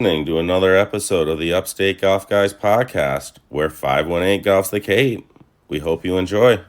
Listening to another episode of the Upstate Golf Guys podcast, where 518 golf's the Cape. We hope you enjoy.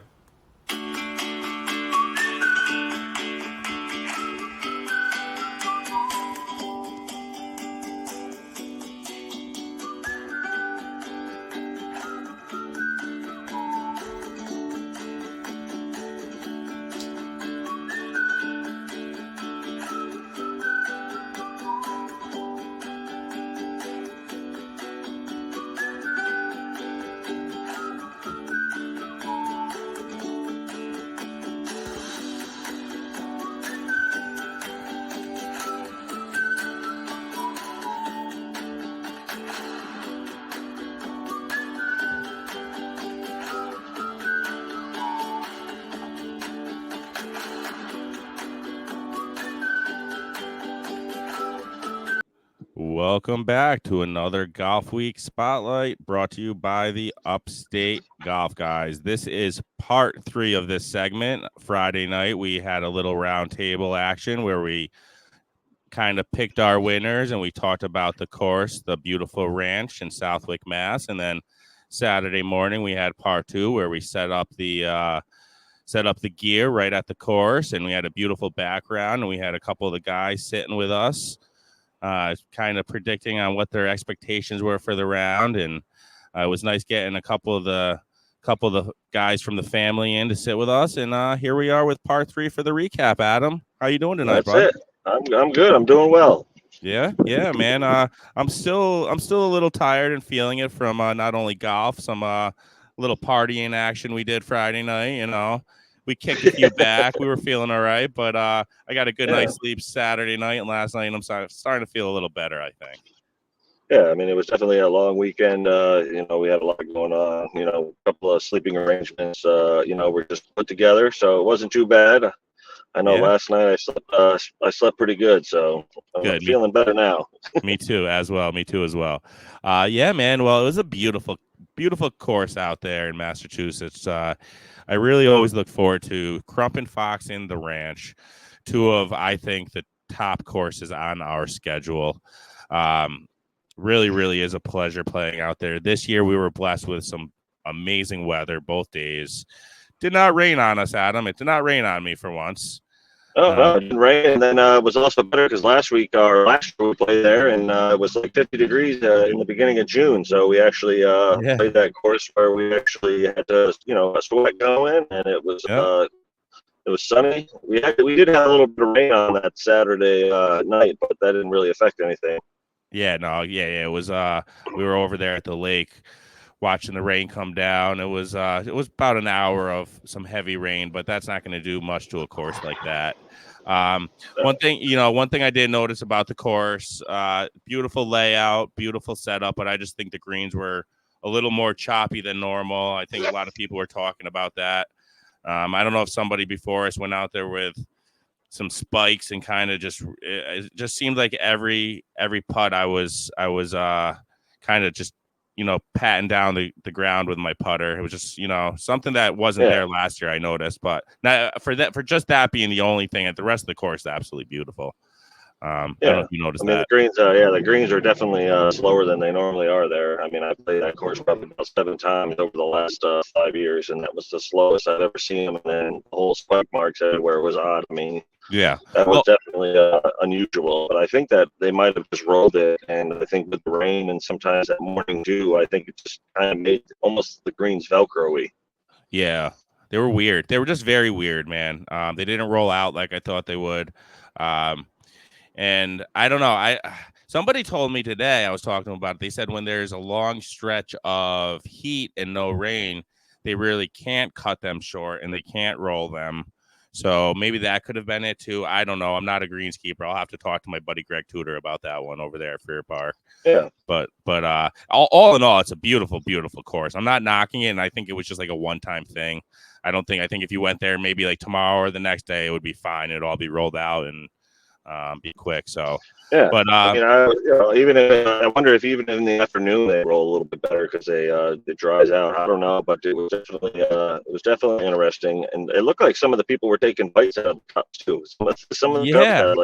Welcome back to another Golfweek Spotlight brought to you by the Upstate Golf Guys. This is part 3 of this segment. Friday night, we had a little roundtable action where we kind of picked our winners and we talked about the course, the beautiful ranch in Southwick, Mass. And then Saturday morning, we had part 2 where we set up the gear right at the course, and we had a beautiful background, and we had a couple of the guys sitting with us. Kind of predicting on what their expectations were for the round, and it was nice getting a couple of the guys from the family in to sit with us. And here we are with part 3 for the recap. Adam, how you doing tonight, bud? That's it. I'm good. I'm doing well. Yeah, man. I'm still a little tired and feeling it from not only golf, some little partying action we did Friday night. You know, we kicked a few back. We were feeling all right, but I got a good night's sleep Saturday night and last night, and I'm starting to feel a little better, I think. Yeah, I mean, it was definitely a long weekend. We had a lot going on. A couple of sleeping arrangements. Were just put together, so it wasn't too bad. I know last night I slept pretty good, so I'm feeling better now. Me too, as well. Yeah, man. Well, it was a beautiful course out there in Massachusetts. I really always look forward to Crump and Fox in the Ranch, 2 of, I think, the top courses on our schedule. Really is a pleasure playing out there. This year we were blessed with some amazing weather both days. Did not rain on us, Adam. It did not rain on me for once. Oh, no, it didn't rain. And then it was also better because last year we played there, and it was like 50 degrees in the beginning of June. So we actually played that course where we actually had to, a sweat going, and it was sunny. We did have a little bit of rain on that Saturday night, but that didn't really affect anything. Yeah, no, yeah. It was we were over there at the lake watching the rain come down. It was about an hour of some heavy rain, but that's not going to do much to a course like that. One thing I did notice about the course, beautiful layout, beautiful setup, but I just think the greens were a little more choppy than normal. I think a lot of people were talking about that. I don't know if somebody before us went out there with some spikes and kind of it just seemed like every putt I was kind of just patting down the ground with my putter. It was just, something that wasn't there last year, I noticed. But now for just that being the only thing, at the rest of the course, absolutely beautiful. I don't know if you noticed that. The greens are definitely slower than they normally are there. I mean, I played that course probably about 7 times over the last 5 years, and that was the slowest I've ever seen them. And then the whole spike marks everywhere was odd. I mean, that was definitely unusual. But I think that they might have just rolled it, and I think with the rain and sometimes that morning dew, I think it just kind of made almost the greens Velcro-y. Yeah, they were weird. They were just very weird, man. They didn't roll out like I thought they would. And I don't know. Somebody told me today, I was talking to them about it. They said when there's a long stretch of heat and no rain, they really can't cut them short and they can't roll them. So maybe that could have been it too. I don't know. I'm not a greenskeeper. I'll have to talk to my buddy Greg Tudor about that one over there at Fair Park. Yeah. But all in all, it's a beautiful, beautiful course. I'm not knocking it, and I think it was just like a one-time thing. I think if you went there maybe like tomorrow or the next day, it would be fine. It'd all be rolled out and be quick. So yeah, but I wonder if even in the afternoon they roll a little bit better because it dries out. I don't know, but it was definitely interesting, and it looked like some of the people were taking bites out of the cups too. Some of the cups had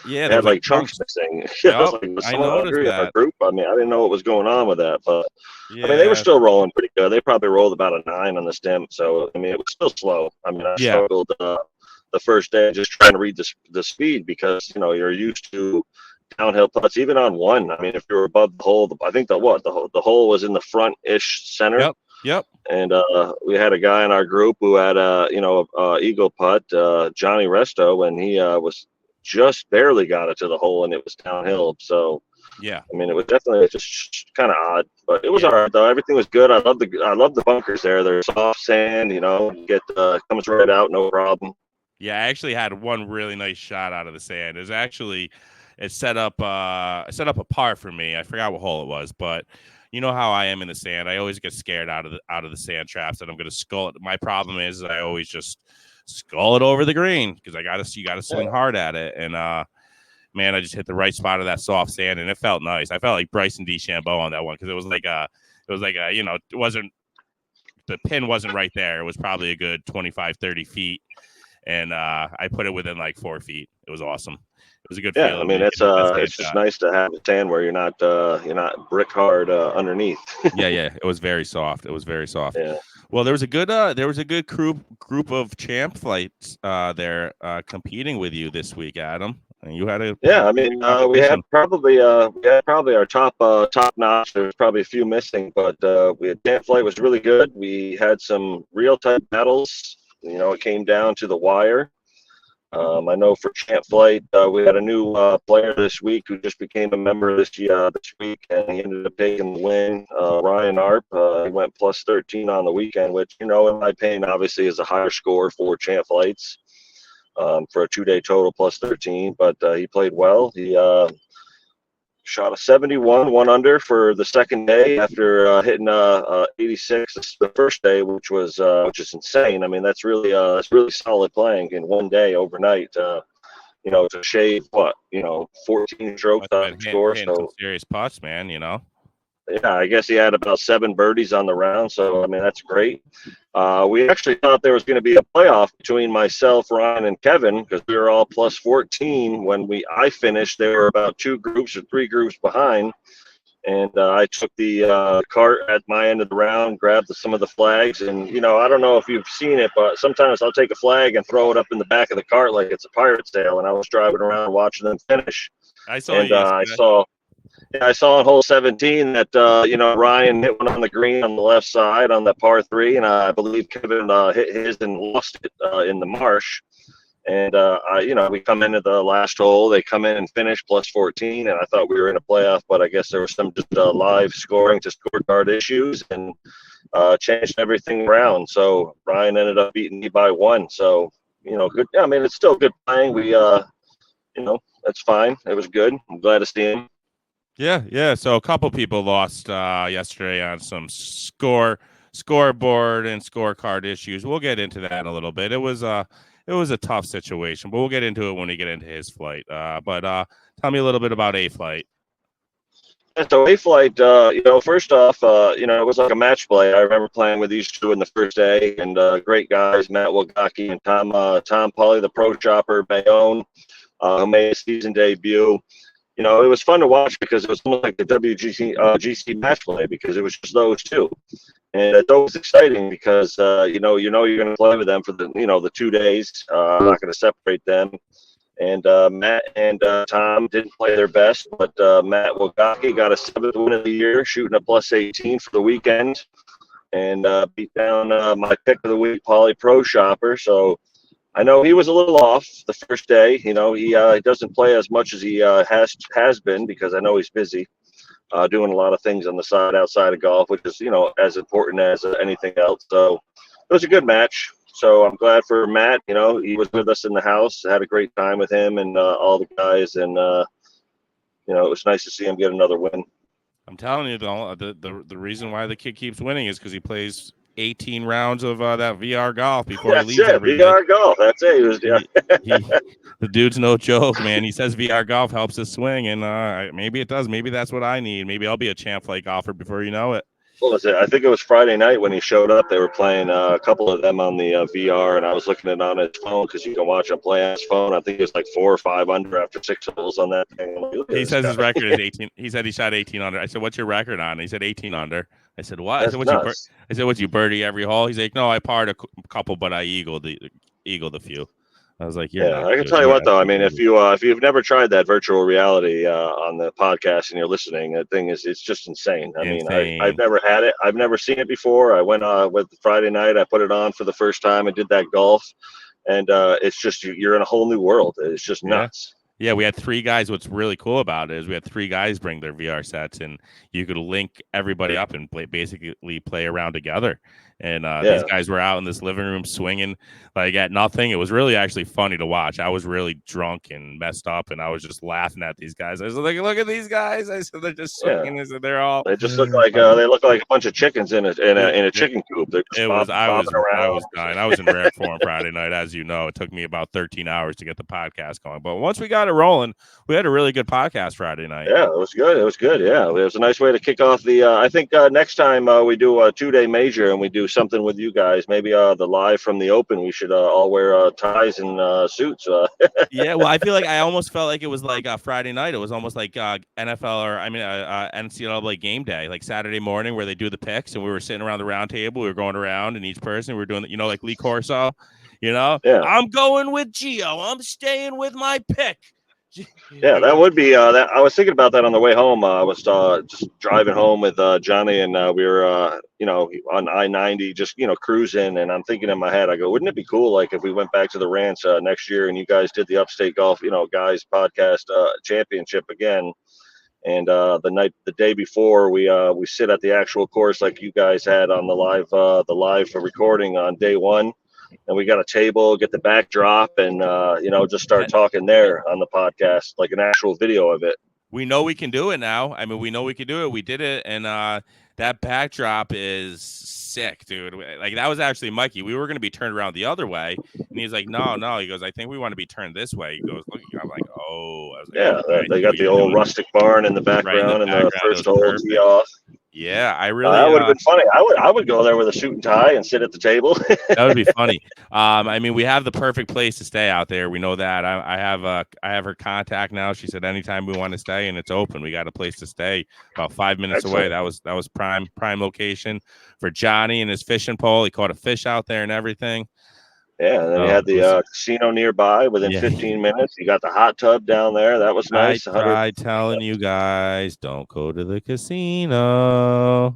Yeah, It there had was like like chunks chunks. missing. I was Yep, like, was I someone noticed hungry in our that. group? I mean, I didn't know what was going on with that, but I mean, they were Yeah, still rolling pretty good. They probably rolled about a 9 on the stem, so I mean, it was still slow. I mean, I yeah, struggled the first day just trying to read the speed because you're used to downhill putts even on one. I mean, if you're above the hole, I think the hole was in the front ish center. yep, yep. And we had a guy in our group who had a eagle putt, Johnny Resto, and he was just barely got it to the hole, and it was downhill. So Yeah, I mean, it was definitely just kind of odd, but it was yeah, all right though. Everything was good. I love the bunkers there. They're soft sand, get comes right out, no problem. yeah. I actually had one really nice shot out of the sand. It set up a par for me. I forgot what hole it was, but you know how I am in the sand. I always get scared out of the sand traps that I'm going to skull it. My problem is I always just skull it over the green because you gotta swing hard at it. And man, I just hit the right spot of that soft sand, and it felt nice. I felt like Bryson DeChambeau on that one because it wasn't the pin wasn't right there. It was probably a good 25, 30 feet, and I put it within like 4 feet. It was awesome. It was a good Yeah, I feeling mean when you hit that sand it's just shot. nice to have a sand where you're not brick hard underneath. Yeah, yeah, it was very soft. It was very soft. Yeah. Well, there was a good group of champ flights there competing with you this week, Adam. And you had a Yeah, I pretty good mean, competition. we had probably our top notch. There was probably a few missing, but we had camp flight was really good. We had some real tight battles. It came down to the wire. I know for champ flight, we had a new player this week who just became a member this week, and he ended up taking the win. Ryan Arp, he went plus 13 on the weekend, which in my opinion, obviously is a higher score for champ flights. For a 2-day total plus 13, but he played well. He shot a 71, 1 under for the second day after hitting 86 the first day, which is insane. I mean, that's really solid playing in 1 day overnight. To shave 14 strokes Must have off been the score. hitting some So serious putts, man. yeah, I guess he had about 7 birdies on the round. So I mean, that's great. We actually thought there was going to be a playoff between myself, Ryan, and Kevin because we were all plus 14 when I finished. They were about 2 groups or 3 groups behind, and I took the cart at my end of the round, grabbed some of the flags, and I don't know if you've seen it, but sometimes I'll take a flag and throw it up in the back of the cart like it's a pirate sail. And I was driving around watching them finish, I saw and you yesterday. I saw on hole 17 that Ryan hit one on the green on the left side on that par 3, and I believe Kevin hit his and lost it in the marsh. And we come into the last hole. They come in and finish plus 14, and I thought we were in a playoff, but I guess there was some just live scoring to scorecard issues and changed everything around. So Ryan ended up beating me by 1. So good. I mean, it's still good playing. We that's fine. It was good. I'm glad to see him. Yeah, yeah. So a couple people lost yesterday on some scoreboard and scorecard issues. We'll get into that in a little bit. It was a tough situation, but we'll get into it when we get into his flight. But tell me a little bit about A flight. So A flight, first off, it was like a match play. I remember playing with these two in the first day, and great guys, Matt Wagaki and Tom Pauly, the pro shopper, Bayonne, who made his season debut. It was fun to watch because it was almost like the GC match play because it was just those two, and it's always exciting because you're going to play with them for the 2 days. I'm not going to separate them. And Matt and Tom didn't play their best, but Matt Wagaki got a 7th win of the year, shooting a plus 18 for the weekend, and beat down my pick of the week, Pauly Pro Shopper. So I know he was a little off the first day. He doesn't play as much as he has been because I know he's busy doing a lot of things on the side outside of golf, which is as important as anything else. So it was a good match. So I'm glad for Matt. He was with us in the house. I had a great time with him and all the guys, and it was nice to see him get another win. I'm telling you, the reason why the kid keeps winning is because he plays 18 rounds of that VR golf before he leaves every day. VR golf. That's it. The dude's no joke, man. He says VR golf helps his swing, and maybe it does. Maybe that's what I need. Maybe I'll be a champ flight golfer before you know it. what was it? I think it was Friday night when he showed up. They were playing a couple of them on the VR, and I was looking at it on his phone because you can watch him play on his phone. I think it was like 4 or 5 under after 6 holes on that thing. I'm like, look at He this says guy. his record is 18. He said he shot 18 under. I said, "What's your record on?" He said 18 under. I said, "What?" I said, That's "What you?" nuts. I said, "What you birdie every hole?" He's like, "No, I parred a couple, but I eagled the few." I was like, "You're Yeah, nuts, I can dude. tell you You're what though. I mean, absolutely if you've never tried that virtual reality on the podcast and you're listening, the thing is, it's just insane. I mean, I've insane." never had it. I've never seen it before. I went with Friday night. I put it on for the first time. I did that golf, and it's just you're in a whole new world. It's just Yeah. nuts. Yeah, we had 3 guys. What's really cool about it is we had 3 guys bring their VR sets, and you could link everybody up and basically play around together. And these Yeah. guys were out in this living room swinging like at nothing. It was really actually funny to watch. I was really drunk and messed up, and I was just laughing at these guys. I was like, "Look at these guys!" I said, "They're just Yeah. swinging." I said, "They're all." They just look like they look like a bunch of chickens in a It, chicken coop. They're just it was bobbing I around. was dying. I was in rare form Friday night, as you know. It took me about 13 hours to get the podcast going, but once we got it rolling, we had a really good podcast Friday night. Yeah, it was good. It was good. Yeah, it was a nice way to kick off the. I think next time we do a 2-day major and we do something with you guys, maybe the live from the Open. We should all wear ties and suits. Yeah, well, I feel like I almost felt like it was like Friday night. It was almost like NFL or NCAA game day, like Saturday morning where they do the picks, and we were sitting around the round table. We were going around, and each person we were doing, like Lee Corso, Yeah, I'm going with Gio. I'm staying with my pick. yeah, that would be. That I was thinking about that on the way home. I was just driving home with Johnny, and we were, on I-90, just cruising. And I'm thinking in my head, I go, wouldn't it be cool, like if we went back to the ranch next year and you guys did the Upstate Golf, guys podcast championship again. And the day before, we sit at the actual course like you guys had on the live recording on day one, and we got a table, get the backdrop, and just start talking there on the podcast, like an actual video of it. We know we can do it now. I mean, we know we can do it. We did it, and that backdrop is sick, dude. Like that was actually Mikey. We were going to be turned around the other way, and he's like, "No, no." He goes, "I think we want to be turned this way." He goes, "Look." I'm like, "Oh." I was like, Yeah, "Okay, I they see got what the you're old doing." rustic barn in the Right in the background and the background, it first was hole tee perfect. off. Yeah, I really. That would have been funny. I would go there with a suit and tie and sit at the table. That would be funny. I mean, we have the perfect place to stay out there. We know that. I have her contact now. She said anytime we want to stay, and it's open. We got a place to stay about 5 minutes away. Excellent. That was prime location for Johnny and his fishing pole. He caught a fish out there and everything. Yeah, and then you So had it was, the casino nearby within yeah. 15 minutes. You got the hot tub down there. That was I nice. 100. tried telling you guys don't go to the casino, It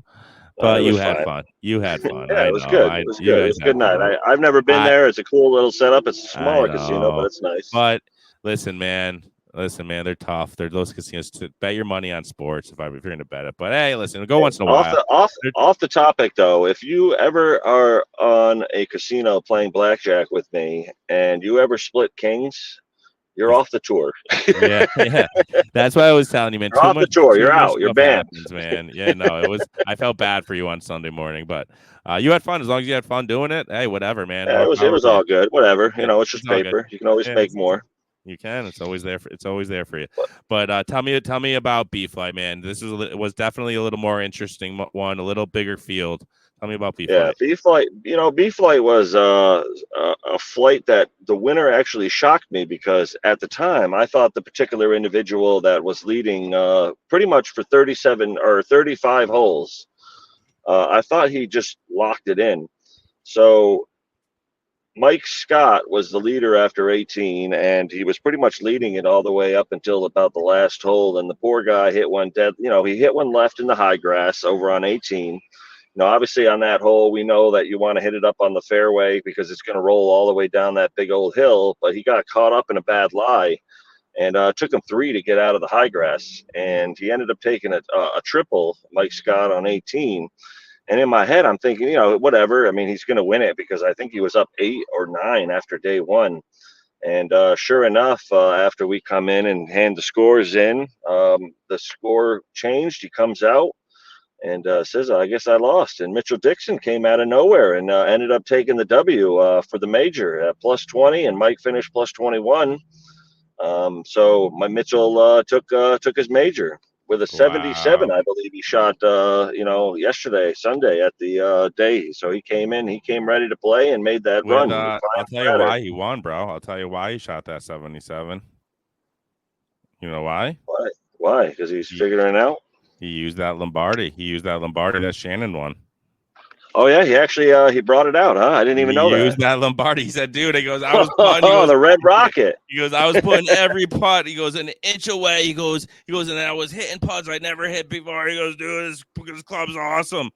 but you was had fine. fun. You had fun. Yeah, I it was know. good. It was You good. It guys was a had good night. fun. I've never been I there. It's a cool little setup. It's a I smaller casino, but know. it's nice. But listen, man, they're tough. They're those casinos to bet your money on sports if you're going to bet it. But hey, listen, go once in a Off while. the off the topic though, if you ever are on a casino playing blackjack with me and you ever split kings, you're off the tour. Yeah, yeah. That's why I was telling you, man. You're off the tour. Too You're much out. You're stuff banned. happens, man. Yeah, no, it was. I felt bad for you on Sunday morning, but you had fun. As long as you had fun doing it, hey, whatever, man. Yeah, More it power was to you. all good. Whatever. Yeah, It's it's just all good. paper. You can always Yeah, make more. you can. It's always there. It's always there for you. But tell me about B Flight, man. This was definitely a little more interesting one, a little bigger field. Tell me about B Yeah, Flight. B flight. B flight was a flight that the winner actually shocked me because at the time I thought the particular individual that was leading pretty much for 37 or 35 holes, I thought he just locked it in. So Mike Scott was the leader after 18, and he was pretty much leading it all the way up until about the last hole. And the poor guy hit one dead. He hit one left in the high grass over on 18. Obviously on that hole, we know that you want to hit it up on the fairway because it's going to roll all the way down that big old hill. But he got caught up in a bad lie, and took him 3 to get out of the high grass. And he ended up taking a triple, Mike Scott, on 18. And in my head, I'm thinking, whatever. I mean, he's going to win it because I think he was up 8 or 9 after day one. And sure enough, after we come in and hand the scores in, the score changed. He comes out and says, I guess I lost. And Mitchell Dixon came out of nowhere and ended up taking the W for the major at plus 20, and Mike finished plus 21. So my Mitchell took his major. with a 77, Wow. I believe he shot, yesterday, Sunday at the day. So he came ready to play and made that With run. I'll tell you Better. why he won, bro. I'll tell you why he shot that 77. You know why? Why? Why? Because he's He figuring it out. he used that Lombardi. He used that Lombardi that Shannon won. Oh yeah, he actually he brought it out, huh? I didn't He even know used that. that Lombardi. He said, "Dude," he goes, "I was putting." He Oh, goes, the Red Rocket. He goes, I was putting every putt. He goes, an inch away. He goes, and I was hitting putts I never hit before. He goes, dude, this club's awesome.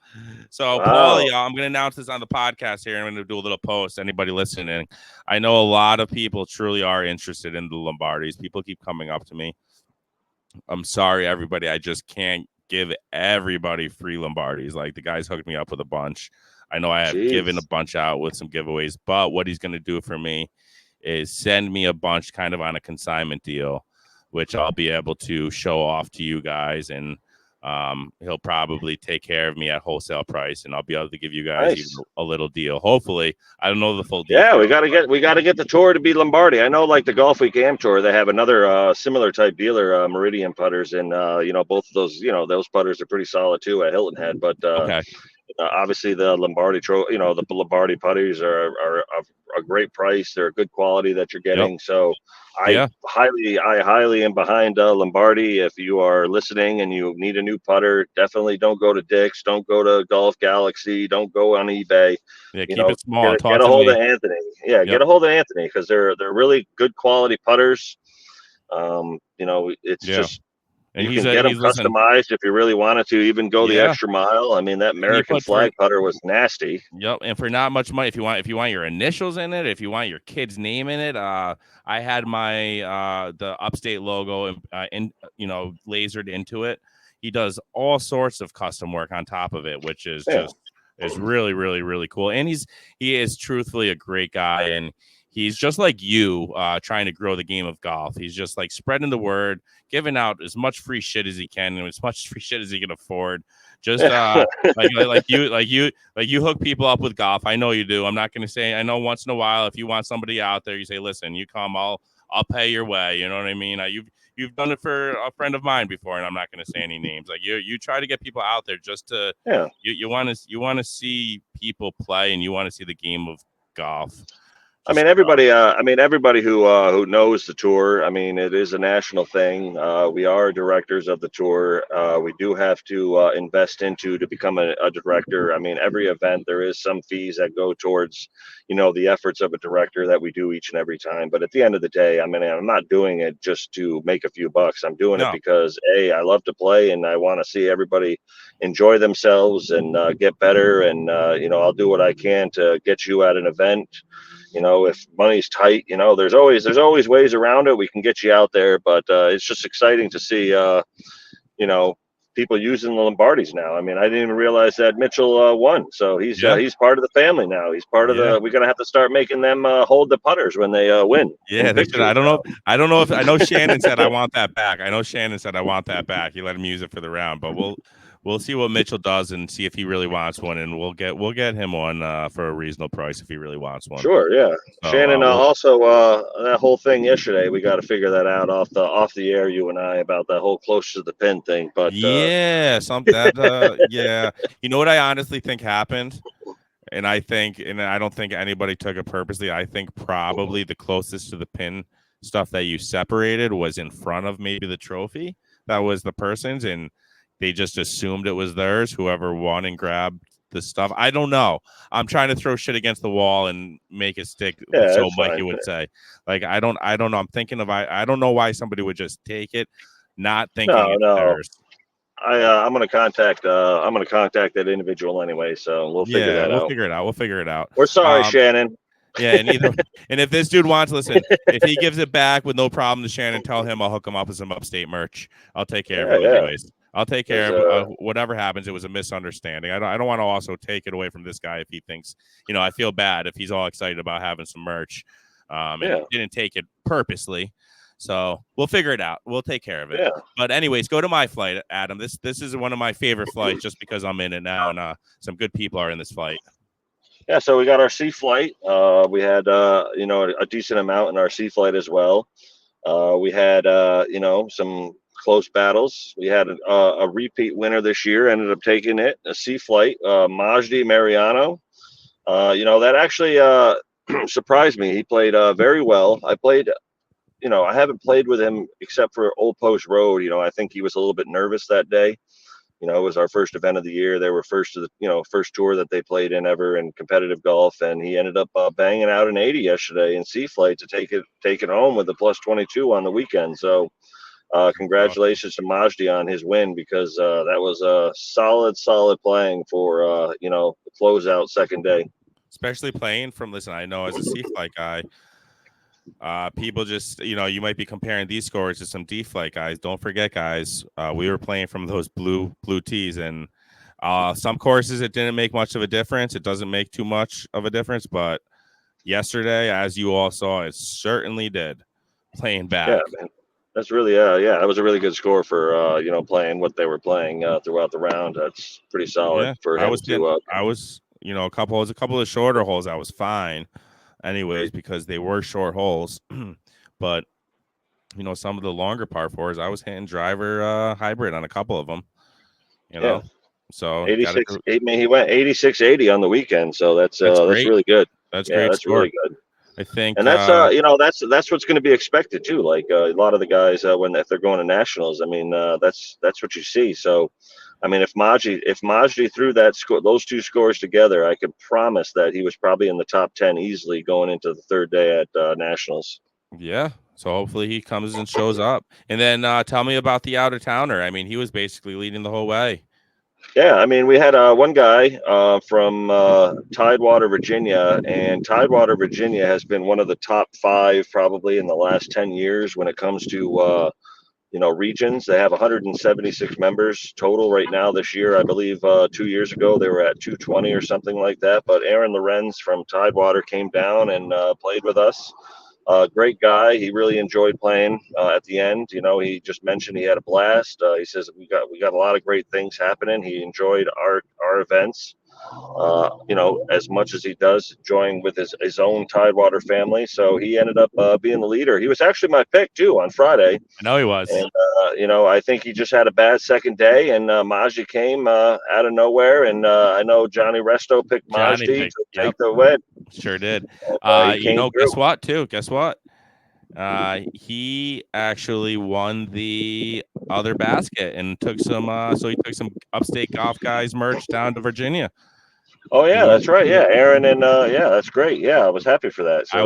So, Wow. Paulie, I'm going to announce this on the podcast here. I'm going to do a little post. Anybody listening, I know a lot of people truly are interested in the Lombardis. People keep coming up to me. I'm sorry, everybody. I just can't give everybody free Lombardis. Like the guys hooked me up with a bunch. I know I have given a bunch out with some giveaways, but what he's going to do for me is send me a bunch kind of on a consignment deal, which I'll be able to show off to you guys. And he'll probably take care of me at wholesale price, and I'll be able to give you guys even a little deal. Hopefully, I don't know the full details. Yeah, we gotta get the tour to be Lombardi. I know, like the Golfweek Am Tour, they have another similar type dealer, Meridian putters, and both of those, those putters are pretty solid too at Hilton Head. But Okay. Obviously, the Lombardi, the Lombardi putters are a great price. They're a good quality that you're getting. Yep. So I highly am behind Lombardi. If you are listening and you need a new putter, definitely don't go to Dick's, don't go to Golf Galaxy, don't go on eBay. Yeah, keep it small. Get a hold of Anthony. Yeah, get a hold of Anthony because they're really good quality putters. It's just. And You can get them customized if you really wanted to, even go the extra mile. I mean, that American flag putter was nasty. Yep, and for not much money, if you want your initials in it, if you want your kid's name in it, I had my the Upstate logo lasered into it. He does all sorts of custom work on top of it, which is is really, really, really cool. And he is truthfully a great guy, and he's just like you, trying to grow the game of golf. He's just like spreading the word, giving out as much free shit as he can and as much free shit as he can afford. Just like you hook people up with golf. I know you do. I'm not going to say. I know once in a while, if you want somebody out there, you say, "Listen, you come, I'll pay your way." You know what I mean? You've done it for a friend of mine before, and I'm not going to say any names. Like you try to get people out there just to you want to see people play, and you want to see the game of golf. Everybody who knows the tour. I mean, it is a national thing. We are directors of the tour. We do have to invest to become a director. I mean, every event there is some fees that go towards, the efforts of a director that we do each and every time. But at the end of the day, I mean, I'm not doing it just to make a few bucks. I'm doing it because I love to play and I want to see everybody enjoy themselves and get better. And I'll do what I can to get you at an event. If money's tight, there's always ways around it. We can get you out there, but it's just exciting to see, people using the Lombardis now. I mean, I didn't even realize that Mitchell won. So he's part of the family now. He's part of the. We're gonna have to start making them hold the putters when they win. Yeah, they should. I don't know if I know Shannon said I want that back. He let him use it for the round, but we'll see what Mitchell does and see if he really wants one, and we'll get him one for a reasonable price if he really wants one. Sure, yeah. So, Shannon, also that whole thing yesterday, we got to figure that out off the air, you and I, about that whole close to the pin thing. But something that you know what I honestly think happened, and I don't think anybody took it purposely. I think probably the closest to the pin stuff that you separated was in front of maybe the trophy that was the person's, and they just assumed it was theirs, whoever won and grabbed the stuff. I don't know. I'm trying to throw shit against the wall and make it stick. Yeah, so Mikey would say, like, I don't know. I'm thinking of, I don't know why somebody would just take it, not thinking it's theirs. I'm going to contact that individual anyway. So we'll figure that out. We'll figure it out. We're sorry, Shannon. Yeah, and if this dude wants, listen, if he gives it back with no problem to Shannon, tell him I'll hook him up with some Upstate merch. I'll take care of it anyways. I'll take care of whatever happens. It was a misunderstanding. I don't want to also take it away from this guy if he thinks, I feel bad if he's all excited about having some merch and didn't take it purposely. So we'll figure it out. We'll take care of it. Yeah. But anyways, go to my flight, Adam. This is one of my favorite flights just because I'm in it now and some good people are in this flight. Yeah, so we got our C flight. We had a decent amount in our C flight as well. We had some close battles. We had a repeat winner this year, ended up taking it, a C flight, Majdi Mariano. That actually surprised me. He played very well. I haven't played with him except for Old Post Road. I think he was a little bit nervous that day. It was our first event of the year. They were first to the, first tour that they played in ever in competitive golf, and he ended up banging out an 80 yesterday in C flight to take it home with the plus 22 on the weekend. So, congratulations to Majdi on his win, because that was a solid playing for the closeout second day. Especially playing from, listen, I know as a C flight guy, people just, you might be comparing these scores to some D flight guys. Don't forget, guys, we were playing from those blue tees, and some courses it didn't make much of a difference. It doesn't make too much of a difference, but yesterday, as you all saw, it certainly did. Playing back. Yeah, man. That's really that was a really good score for playing what they were playing throughout the round. That's pretty solid for him I was a couple of shorter holes. I was fine anyways, because they were short holes. But some of the longer par fours, I was hitting driver hybrid on a couple of them. So 86. He went 86-80 on the weekend, so that's really good. That's great. That's really good. I think, and that's that's what's going to be expected too. Like a lot of the guys if they're going to nationals, I mean that's what you see. So, I mean, if Majdi threw those two scores together, I could promise that he was probably in the top 10 easily going into the third day at nationals. Yeah. So hopefully he comes and shows up. And then tell me about the out of towner. I mean, he was basically leading the whole way. Yeah, I mean, we had one guy from Tidewater, Virginia, and Tidewater, Virginia has been one of the top 5 probably in the last 10 years when it comes to regions. They have 176 members total right now this year. I believe 2 years ago they were at 220 or something like that. But Aaron Lorenz from Tidewater came down and played with us. Great guy. He really enjoyed playing at the end. He just mentioned he had a blast. He says we got a lot of great things happening. He enjoyed our events. As much as he does join with his own Tidewater family. So he ended up being the leader. He was actually my pick too on Friday. I know he was. And, I think he just had a bad second day, and Majdi came out of nowhere. And I know Johnny Resto picked Majdi to take the win. Sure did. Guess what? He actually won the other basket and took some Upstate Golf guys merch down to Virginia. Oh yeah, that's right. Yeah, Aaron and that's great. Yeah, I was happy for that. So,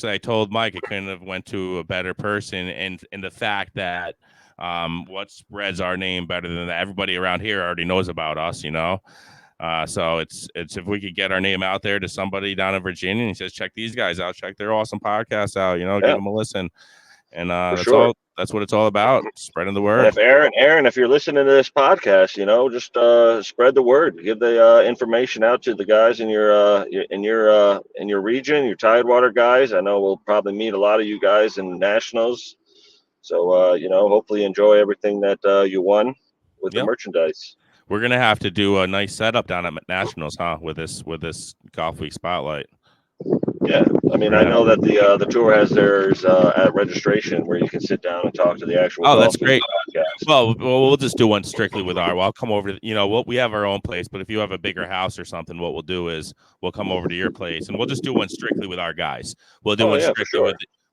I told Mike it couldn't have went to a better person, and the fact that what spreads our name better than that, everybody around here already knows about us, so it's if we could get our name out there to somebody down in Virginia and he says, check these guys out, check their awesome podcasts out, give them a listen. And that's what it's all about, spreading the word. And if Aaron, if you're listening to this podcast, just spread the word, give the information out to the guys in your region, your Tidewater guys. I know we'll probably meet a lot of you guys in nationals. So hopefully enjoy everything that you won with the merchandise. We're gonna have to do a nice setup down at nationals, huh? With this Golfweek spotlight. Yeah, I mean, I know that the tour has theirs at registration where you can sit down and talk to the actual. Oh, that's great. Podcast. Well, we'll just do one strictly with our. Well, I'll come over to we have our own place, but if you have a bigger house or something, what we'll do is we'll come over to your place and we'll just do one strictly with our guys. We'll do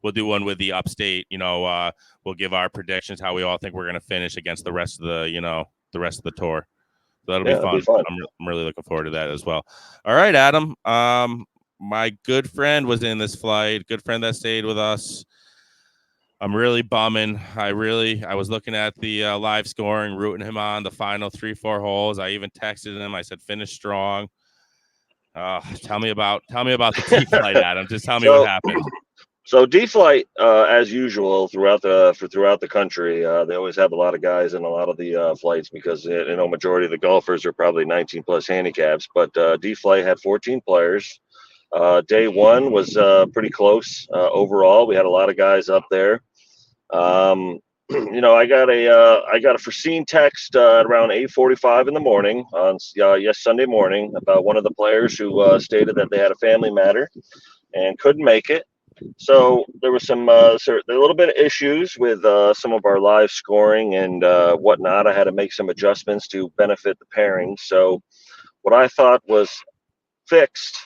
We'll do one with the Upstate. We'll give our predictions, how we all think we're going to finish against the rest of the tour. So that'll be fun. I'm really looking forward to that as well. All right, Adam. My good friend was in this flight. Good friend that stayed with us. I'm really bumming. I was looking at the live scoring, rooting him on the final 3-4 holes. I even texted him. I said, finish strong. Tell me about the D flight, Adam. Just tell me what happened. So D flight, as usual, throughout the country, they always have a lot of guys in a lot of the flights because majority of the golfers are probably 19 plus handicaps. But D flight had 14 players. Day one was pretty close overall. We had a lot of guys up there. I got a foreseen text at around 8:45 in the morning on Sunday morning about one of the players who stated that they had a family matter and couldn't make it. So there was some a little bit of issues with some of our live scoring and whatnot. I had to make some adjustments to benefit the pairing. So what I thought was fixed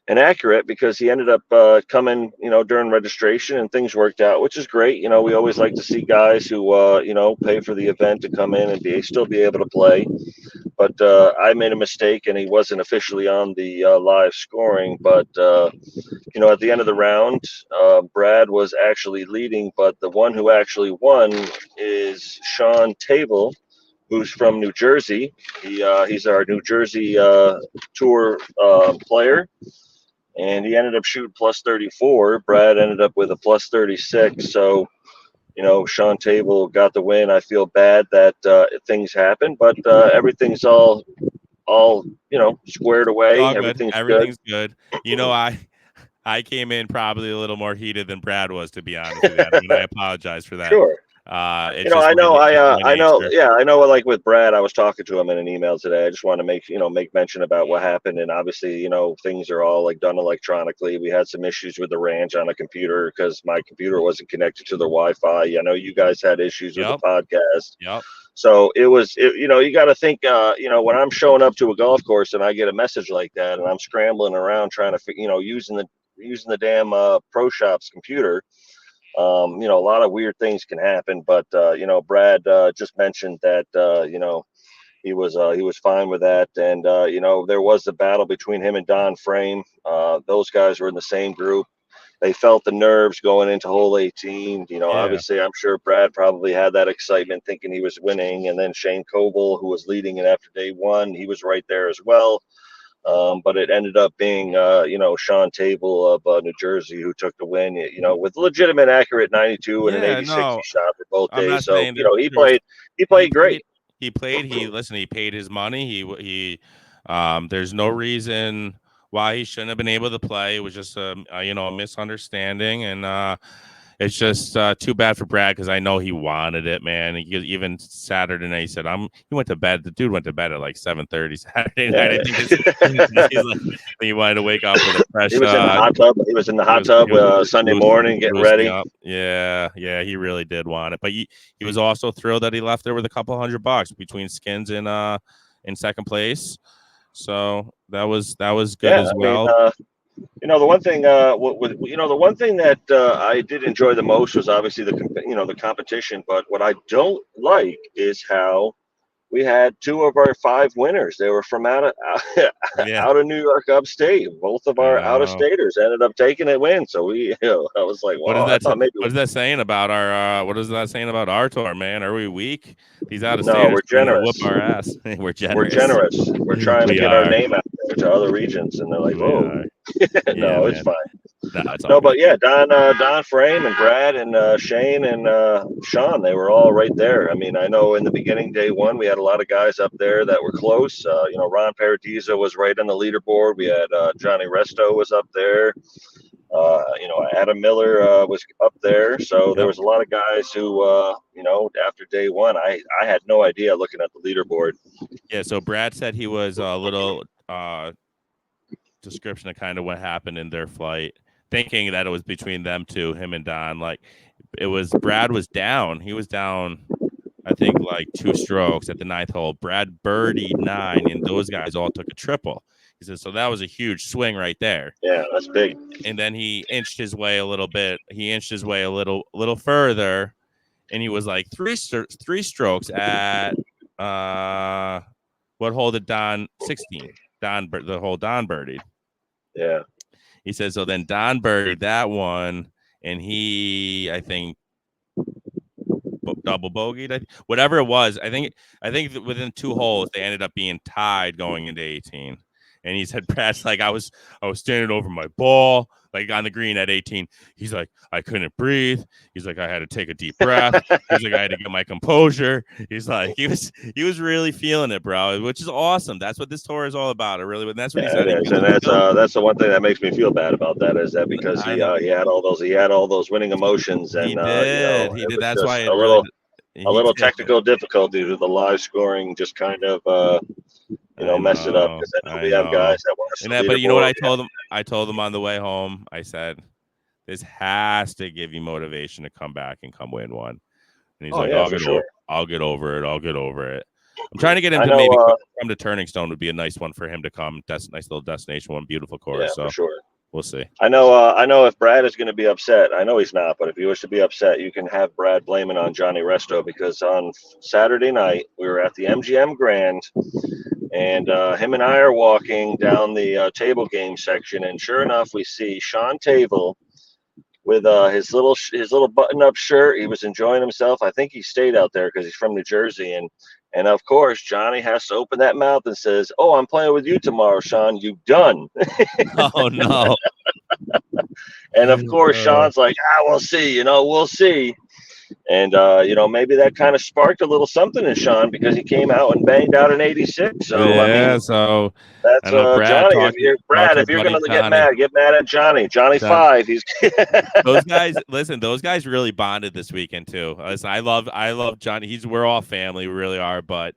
and accurate, because he ended up coming, during registration, and things worked out, which is great. We always like to see guys who, pay for the event to come in and still be able to play. But I made a mistake, and he wasn't officially on the live scoring. But at the end of the round, Brad was actually leading, but the one who actually won is Sean Table, who's from New Jersey. He's our New Jersey tour player, and he ended up shooting plus 34. Brad ended up with a plus 36. So, Sean Table got the win. I feel bad that things happen, but everything's all squared It's away. all good. Everything's good. Everything's good. I came in probably a little more heated than Brad was, to be honest with you, Adam, and I apologize for that. Sure. It's just my I know, nature. yeah, I know. Like with Brad, I was talking to him in an email today. I just want to make mention about what happened, and obviously, things are all like done electronically. We had some issues with the ranch on a computer because my computer wasn't connected to their Wi-Fi. I know you guys had issues with the Yep. podcast. Yep. So you got to think, when I'm showing up to a golf course and I get a message like that, and I'm scrambling around trying to, using the damn Pro Shops computer. A lot of weird things can happen, but Brad just mentioned that he was fine with that, and there was a battle between him and Don Frame. Those guys were in the same group. They felt the nerves going into hole 18. Yeah. Obviously, I'm sure Brad probably had that excitement, thinking he was winning, and then Shane Coble, who was leading it after day one, he was right there as well. But it ended up being, Sean Table of New Jersey who took the win, with legitimate, accurate 92 and an Yeah. 86 No, he shot for both I'm not days. So, saying he there's he played great. played he paid his money. There's no reason why he shouldn't have been able to play. It was just a misunderstanding, and it's just too bad for Brad, because I know he wanted it, man. Even Saturday night, he said, he went to bed. The dude went to bed at like 7:30 Saturday night. I think he wanted to wake up with a fresh. He was in the hot tub. He was in the hot tub Sunday morning getting ready. Up. Yeah, he really did want it. But he was also thrilled that he left there with a couple $100 between skins and in second place. So that was good as well. The one thing, the one thing that I did enjoy the most was obviously the competition. But what I don't like is how we had two of our five winners. They were from out of New York, Upstate. Both of our out-of-staters ended up taking a win. So I was like, wow. What is that saying about our? What is that saying about our tour, man? Are we weak? These out-of-staters, no, we're generous. Whoop our ass. We're generous. We're generous. We're trying to get our name out there to other regions, and they're like, whoa. No, it's fine. No, but yeah, Don Frame and Brad and Shane and Sean, they were all right there. I mean, I know in the beginning, day one, we had a lot of guys up there that were close. Ron Paradisa was right on the leaderboard. We had Johnny Resto was up there. Adam Miller was up there. So there was a lot of guys who, after day one, I had no idea looking at the leaderboard. Yeah, so Brad said he was a little description of kind of what happened in their flight, thinking that it was between them two, him and Don. Like, Brad was down. He was down, I think, like 2 strokes at the 9th hole. Brad birdied 9, and those guys all took a triple. He said, so that was a huge swing right there. Yeah, that's big. And then he inched his way a little bit. He inched his way a little further, and he was like 3 strokes at what hole did Don 16? The hole Don birdied. Yeah. He said, so then Don birdied that one, and he, I think, double bogeyed, whatever it was. I think within 2 holes they ended up being tied going into 18. And he said, Brad's like, I was standing over my ball, like on the green at 18. He's like, I couldn't breathe. He's like, I had to take a deep breath. He's like, I had to get my composure. He's like, he was really feeling it, bro, which is awesome. That's what this tour is all about. That's what he said. And that's the one thing that makes me feel bad about that, is that because he had all those winning emotions, and he did. That's why a little technical difficulty with the live scoring just kind of mess it up, because I know we have guys that want to. But you know what I told him? I told him on the way home. I said, This has to give you motivation to come back and come win one. And he's Oh like, yeah, for sure. I'll get over it. I'll get over it. I'm trying to get him I to know. maybe come to Turning Stone would be a nice one for him to come. That's nice little destination one, beautiful course. Yeah, so for sure. we'll see. I know if Brad is going to be upset. I know he's not, but if he was to be upset, you can have Brad blame it on Johnny Resto, because on Saturday night we were at the MGM Grand, and him and I are walking down the table game section, and sure enough, we see Sean Tavel with his little button-up shirt. He was enjoying himself. I think he stayed out there because he's from New Jersey, and of course Johnny has to open that mouth and says, "Oh, I'm playing with you tomorrow, Sean. You done?" Oh no. And of course Sean's like, we'll see. We'll see. And maybe that kind of sparked a little something in Sean, because he came out and banged out an 86. So yeah, I mean, so that's I know Brad Johnny. talked Brad, to if you're buddy gonna Johnny. get mad at Johnny. Johnny John, 5. He's those guys. Listen, those guys really bonded this weekend too. Listen, I love Johnny. We're all family, we really are. But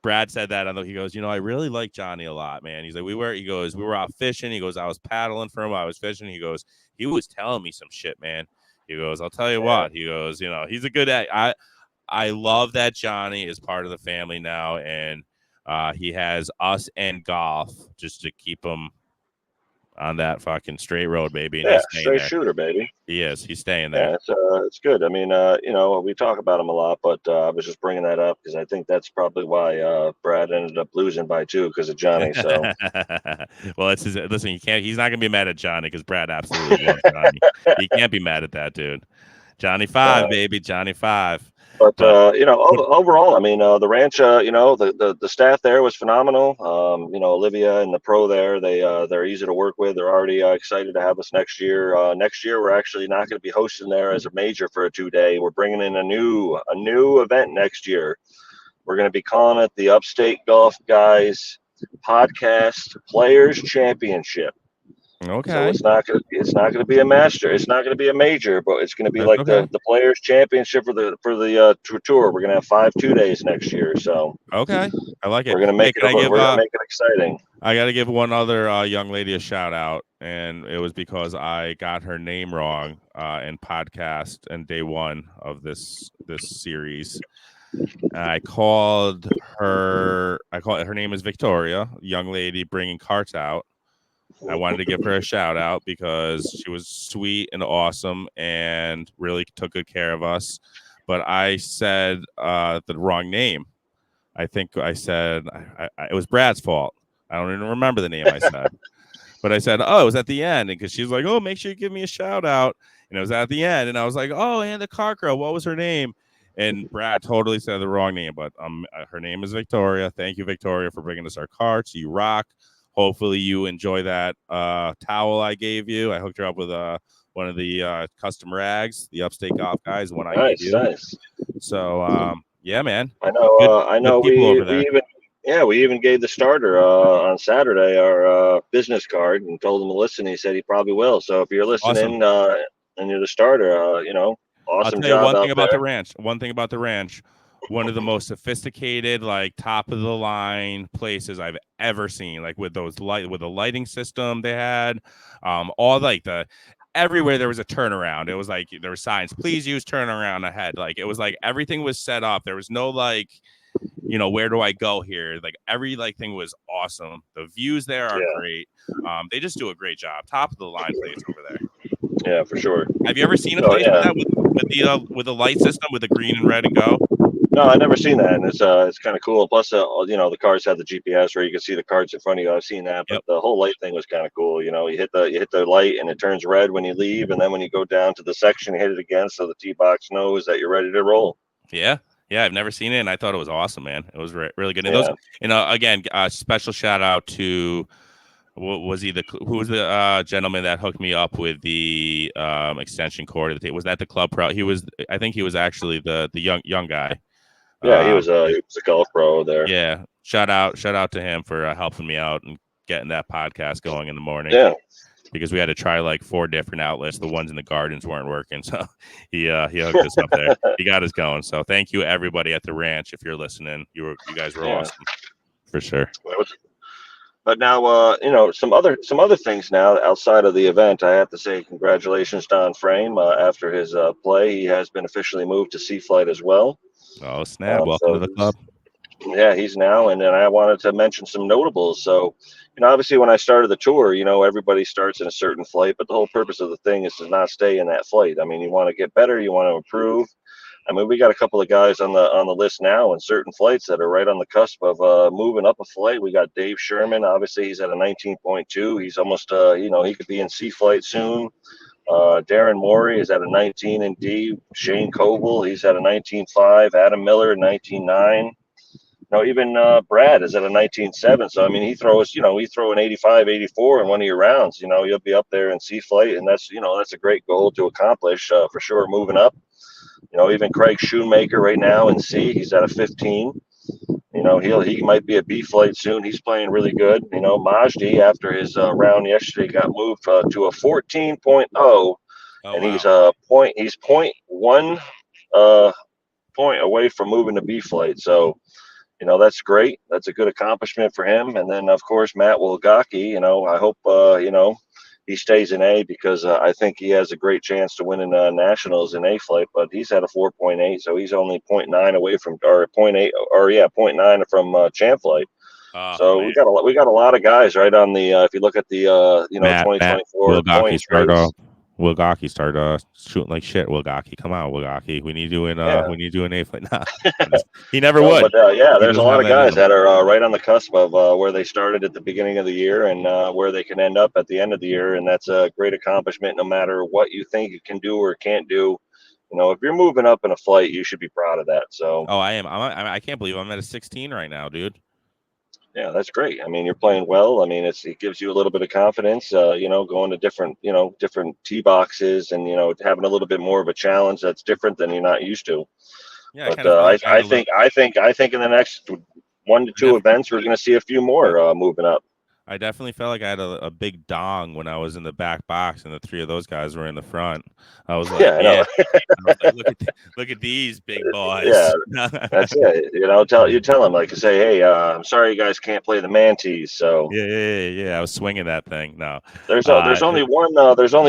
Brad said that, he goes, I really like Johnny a lot, man. He's like, we were out fishing. He goes, I was paddling for him. I was fishing. He goes, he was telling me some shit, man. He goes, I'll tell you what. He goes, he's a good I love that Johnny is part of the family now, and he has us and golf just to keep him on that fucking straight road, baby. And he's straight there. shooter, baby. He is. He's staying there. Yeah, it's good. I mean, we talk about him a lot, but I was just bringing that up because I think that's probably why Brad ended up losing by 2 because of Johnny. So, well, listen. He's not gonna be mad at Johnny because Brad absolutely loves Johnny. He can't be mad at that dude. Johnny 5, baby. Johnny 5. But overall, I mean, the ranch, the staff there was phenomenal. Olivia and the pro there, they're easy to work with. They're already excited to have us next year. Next year, we're actually not going to be hosting there as a major for a 2-day. We're bringing in a new event next year. We're going to be calling it the Upstate Golf Guys Podcast Players Championship. Okay. So it's not gonna be a master. It's not gonna be a major, but it's gonna be like the Players Championship for the tour. We're gonna have 5 2-days next year. So okay, I like it. We're gonna make it exciting. I got to give one other young lady a shout out, and it was because I got her name wrong in podcast and day 1 of this series. I called her. Her name is Victoria, young lady bringing carts out. I wanted to give her a shout out because she was sweet and awesome and really took good care of us. But I said the wrong name. I think I said it was Brad's fault. I don't even remember the name I said. But I said, it was at the end. And because she was like, make sure you give me a shout out. And it was at the end. And I was like, and the cart girl, what was her name? And Brad totally said the wrong name. But her name is Victoria. Thank you, Victoria, for bringing us our carts. You rock. Hopefully you enjoy that towel I gave you. I hooked her up with one of the custom rags, the Upstate Golf Guys, one I gave you. Nice. So, yeah, man. I know. We even gave the starter on Saturday our business card and told him to listen. He said he probably will. So if you're listening and you're the starter, awesome I'll tell job. You one thing about the ranch. One thing about the ranch. One of the most sophisticated, like top of the line places I've ever seen. Like with the lighting system they had, everywhere there was a turnaround. It was like there were signs, please use turnaround ahead. Like it was like everything was set up. There was no where do I go here? Like every thing was awesome. The views there are great. They just do a great job. Top of the line place over there. Yeah, for sure. Have you ever seen a place like that with the light system with the green and red and go? No, I've never seen that, and it's kind of cool. Plus, the cars have the GPS where you can see the cards in front of you. I've seen that, but the whole light thing was kind of cool. You hit the light and it turns red when you leave, and then when you go down to the section, you hit it again, so the tee box knows that you're ready to roll. Yeah, I've never seen it, and I thought it was awesome, man. It was really good. And again, special shout out to. Who was the gentleman that hooked me up with the extension cord? Was that the club pro? I think he was actually the young guy. Yeah, he was a golf pro there. Yeah, shout out to him for helping me out and getting that podcast going in the morning. Yeah, because we had to try 4 different outlets. The ones in the gardens weren't working, so he hooked us up there. He got us going. So thank you everybody at the ranch. If you're listening, you guys were awesome for sure. But now, some other things now outside of the event. I have to say congratulations, Don Frame. After his play, he has been officially moved to C flight as well. Oh, snap. Welcome to So the club. he's now. And then I wanted to mention some notables. So, obviously when I started the tour, everybody starts in a certain flight, but the whole purpose of the thing is to not stay in that flight. I mean, you want to get better, you want to improve. I mean, we got a couple of guys on the list now in certain flights that are right on the cusp of moving up a flight. We got Dave Sherman. Obviously, he's at a 19.2. He's almost, he could be in C flight soon. Darren Morey is at a 19 in D. Shane Coble, he's at a 19.5. Adam Miller, 19.9. Even Brad is at a 19.7. So, I mean, he throw an 85, 84 in one of your rounds. You'll be up there in C flight, and that's a great goal to accomplish for sure, moving up. Even Craig Shoemaker right now in C, he's at a 15. He might be a B flight soon. He's playing really good. Majdi after his round yesterday got moved to a 14.0, Oh, and wow. he's point one point away from moving to B flight. So that's great. That's a good accomplishment for him. And then of course Matt Wilgocki. I hope he stays in A because I think he has a great chance to win in nationals in A flight. But he's at a 4.8, so he's only point 0.9 away from, or point 0.8, or yeah, point 0.9 from champ flight. Oh, So man. we got a lot of guys right on the. If you look at the Matt 2024 Wilgocki points race. started shooting like shit. Wilgocki, come on, Wilgocki. We need you in Yeah. A flight. Nah, he never No, would. but yeah, He there's a doesn't lot have of that in guys him. that are right on the cusp of where they started at the beginning of the year and where they can end up at the end of the year, and that's a great accomplishment. No matter what you think you can do or can't do, if you're moving up in a flight, you should be proud of that. So Oh, I am. I can't believe I'm at a 16 right now, dude. yeah, that's great. I mean, you're playing well. I mean, it gives you a little bit of confidence. Going to different tee boxes and having a little bit more of a challenge that's different than you're not used to. Yeah, I But kind of felt like I had I a little. think in the next 1 to 2 events, we're going to see a few more moving up. I definitely felt like I had a big dong when I was in the back box, and the three of those guys were in the front. I was like, Yeah, I yeah. know. I was like, look at these big Yeah, boys. that's it. Tell them like say, hey, I'm sorry you guys can't play the mantees. So Yeah. I was swinging that thing. No, there's only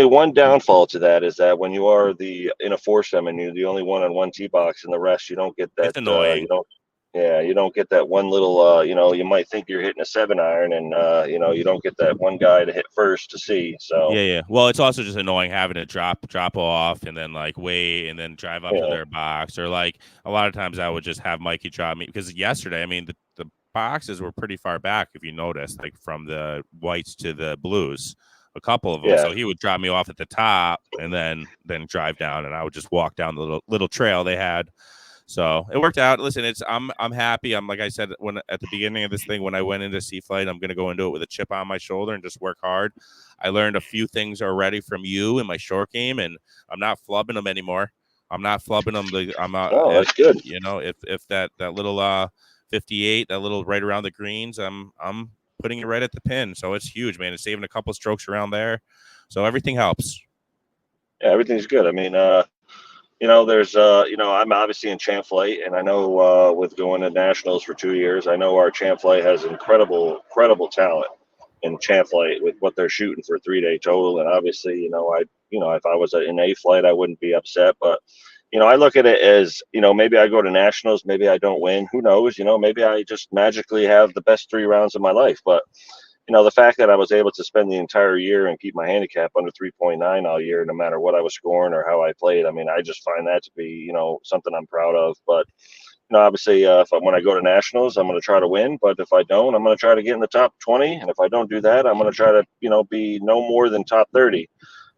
one downfall to that is that when you are in a foursome and you're the only one on one tee box and the rest you don't get that it's annoying. you don't get that one little you might think you're hitting a 7-iron and you don't get that one guy to hit first to see. So Yeah. Well, it's also just annoying having to drop off and then like wait and then drive up to yeah, their box, or like a lot of times I would just have Mikey drop me because yesterday, I mean, the boxes were pretty far back if you noticed, like from the whites to the blues, a couple of them. yeah. So he would drop me off at the top and then drive down, and I would just walk down the little trail they had. So it worked out. Listen, I'm happy. I'm like I said when at the beginning of this thing, when I went into C flight, I'm gonna go into it with a chip on my shoulder and just work hard. I learned a few things already from you in my short game, and I'm not flubbing them anymore. I'm not flubbing them. I'm not. Oh, that's good. If that little 58, that little right around the greens, I'm putting it right at the pin. So it's huge, man. It's saving a couple strokes around there. So everything helps. Yeah, everything's good. I mean, there's, I'm obviously in champ flight, and I know with going to nationals for 2 years, I know our champ flight has incredible talent in champ flight with what they're shooting for a 3-day total. And obviously, if I was in A flight, I wouldn't be upset. But, I look at it as, maybe I go to nationals, maybe I don't win. Who knows? Maybe I just magically have the best 3 rounds of my life. But the fact that I was able to spend the entire year and keep my handicap under 3.9 all year, no matter what I was scoring or how I played, I mean, I just find that to be, something I'm proud of. But, obviously, when I go to nationals, I'm going to try to win. But if I don't, I'm going to try to get in the top 20. And if I don't do that, I'm going to try to, be no more than top 30.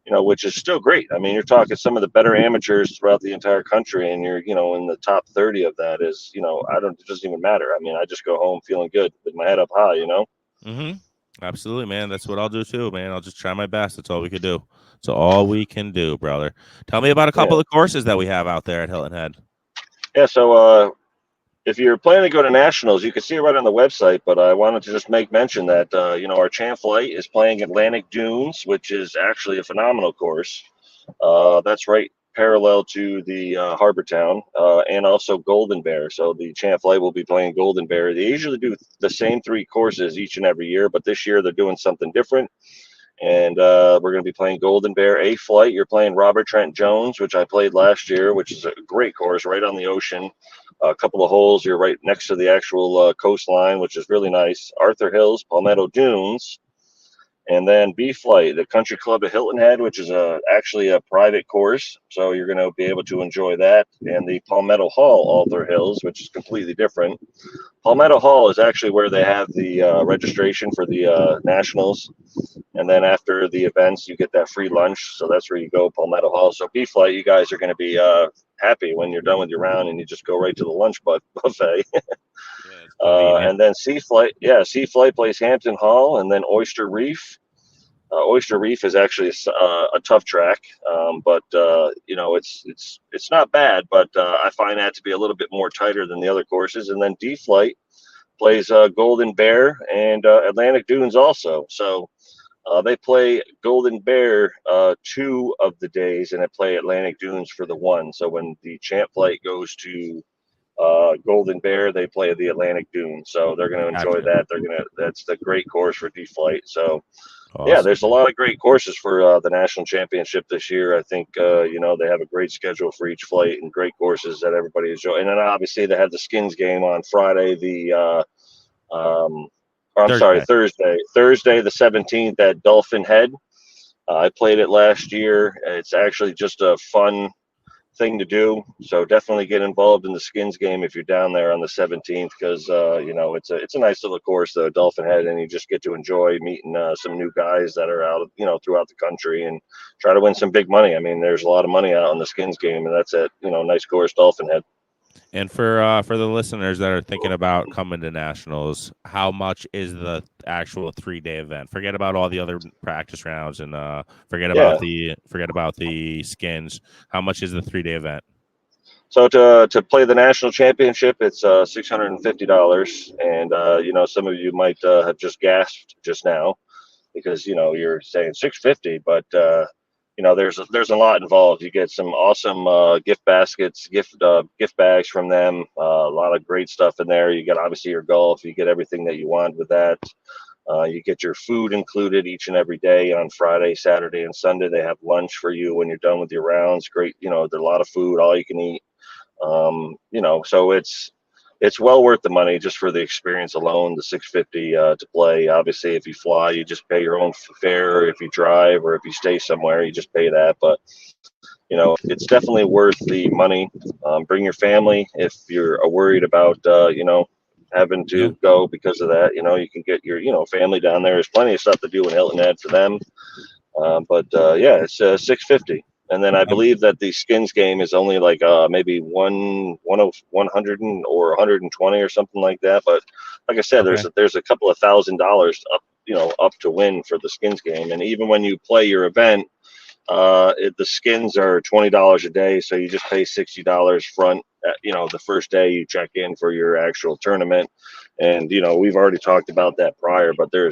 Which is still great. I mean, you're talking some of the better amateurs throughout the entire country, and you're, in the top 30 of that is, it doesn't even matter. I mean, I just go home feeling good with my head up high, Mm-hmm. Absolutely, man. That's what I'll do too, man. I'll just try my best. That's all we can do. That's all we can do, brother. Tell me about a Yeah. couple of courses that we have out there at Hilton Head. Yeah. So, if you're planning to go to nationals, you can see it right on the website. But I wanted to just make mention that our champ flight is playing Atlantic Dunes, which is actually a phenomenal course. That's right parallel to the Harbor Town, and also Golden Bear. So the Champ Flight will be playing Golden Bear. They usually do the same 3 courses each and every year, but this year they're doing something different. And we're going to be playing Golden Bear. A Flight, you're playing Robert Trent Jones, which I played last year, which is a great course right on the ocean. A couple of holes, you're right next to the actual coastline, which is really nice. Arthur Hills, Palmetto Dunes. And then B Flight, the Country Club of Hilton Head, which is actually a private course. So you're going to be able to enjoy that. And the Palmetto Hall, Arthur Hills, which is completely different. Palmetto Hall is actually where they have the registration for the Nationals. And then after the events, you get that free lunch. So that's where you go, Palmetto Hall. So B Flight, you guys are going to be happy when you're done with your round and you just go right to the lunch buffet. And then C Flight plays Hampton Hall, and then Oyster Reef. Oyster Reef is actually a tough track, but it's not bad. But I find that to be a little bit more tighter than the other courses. And then D Flight plays Golden Bear and Atlantic Dunes also. So they play Golden Bear 2 of the days, and they play Atlantic Dunes for the 1. So when the Champ Flight goes to Golden Bear, they play the Atlantic Dunes, so they're going to enjoy that. That's the great course for D Flight. So awesome. Yeah, there's a lot of great courses for the national championship this year. I think they have a great schedule for each flight and great courses that everybody enjoys. And then obviously they have the skins game on Friday, Thursday the 17th at Dolphin Head. I played it last year. It's actually just a fun thing to do, so definitely get involved in the skins game if you're down there on the 17th, because it's a nice little course, the Dolphin Head, and you just get to enjoy meeting some new guys that are out throughout the country and try to win some big money. I mean, there's a lot of money out on the skins game, and that's at nice course, Dolphin Head. And for the listeners that are thinking about coming to nationals, how much is the actual 3-day event? Forget about all the other practice rounds and forget about the skins. How much is the 3-day event? So to play the national championship, it's $650, and some of you might have just gasped just now because you're saying $650, but there's a lot involved. You get some awesome gift baskets, gift bags from them. A lot of great stuff in there. You get obviously your golf. You get everything that you want with that. You get your food included each and every day. On Friday, Saturday, and Sunday, they have lunch for you when you're done with your rounds. Great, there's a lot of food, all you can eat. So it's well worth the money just for the experience alone. The $650 to play. Obviously, if you fly, you just pay your own fare. If you drive or if you stay somewhere, you just pay that. But it's definitely worth the money. Bring your family if you're worried about having to go because of that. You can get your family down there. There's plenty of stuff to do in Hilton Head for them. It's $650. And then I believe that the skins game is only like maybe 100 or 120 or something like that. But like I said, there's a couple of $1,000 up to win for the skins game. And even when you play your event, the skins are $20 a day, so you just pay $60 front. The first day you check in for your actual tournament, and we've already talked about that prior. But there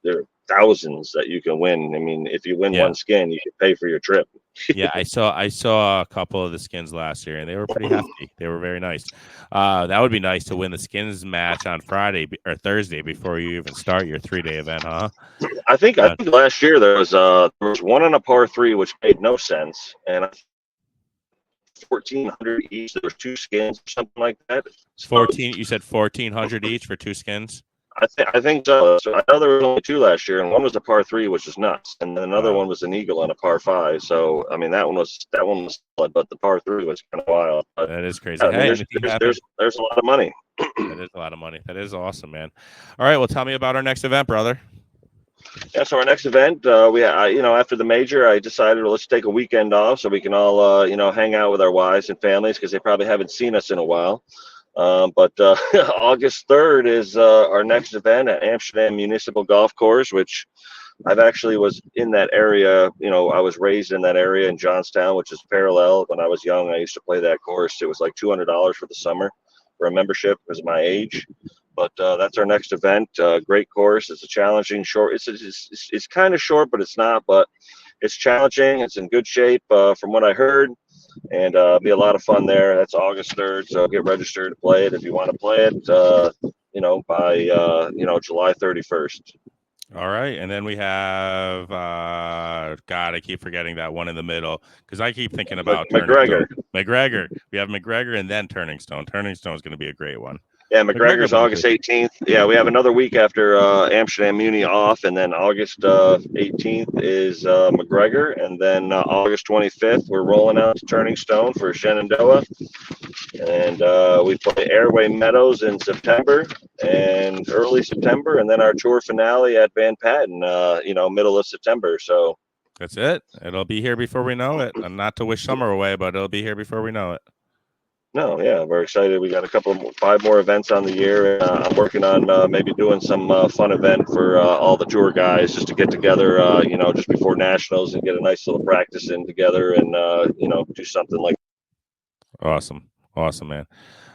are thousands that you can win. I mean, if you win one skin, you can pay for your trip. Yeah, I saw a couple of the skins last year, and they were pretty hefty. They were very nice. That would be nice to win the skins match on Friday or Thursday before you even start your 3-day event, huh? I think last year there was one on a par 3, which made no sense, and $1,400 each. There was 2 skins or something like that. 14. You said $1,400 each for 2 skins. I think so. So I know there were only 2 last year, and one was a par 3, which is nuts, and then another one was an eagle on a par 5. So I mean, that one was solid, but the par 3 was kind of wild. But, that is crazy. There's a lot of money. That is a lot of money. That is awesome, man. All right, well, tell me about our next event, brother. Yeah, so our next event, after the major, I decided let's take a weekend off so we can all hang out with our wives and families because they probably haven't seen us in a while. But August 3rd is our next event at Amsterdam Municipal Golf Course, which I've actually was in that area. I was raised in that area in Johnstown, which is parallel. When I was young, I used to play that course. It was like $200 for the summer for a membership because of my age. But that's our next event. Great course. It's a challenging short. It's kind of short, but it's not. But it's challenging. It's in good shape from what I heard, and be a lot of fun there. That's August 3rd, so get registered to play it if you want to play it. By July 31st. All right, and then we have God, I keep forgetting that one in the middle because I keep thinking about McGregor. McGregor. We have McGregor and then Turning Stone. Turning Stone is going to be a great one. Yeah, McGregor's August 18th. Yeah, we have another week after Amsterdam Muni off, and then August 18th is McGregor, and then August 25th we're rolling out to Turning Stone for Shenandoah, and we play Airway Meadows in September and early September, and then our tour finale at Van Patten, middle of September. So that's it. It'll be here before we know it. And not to wish summer away, but it'll be here before we know it. No, yeah, we're excited. We got five more events on the year. I'm working on maybe doing some fun event for all the tour guys just to get together, just before nationals and get a nice little practice in together and, do something like that. Awesome, man.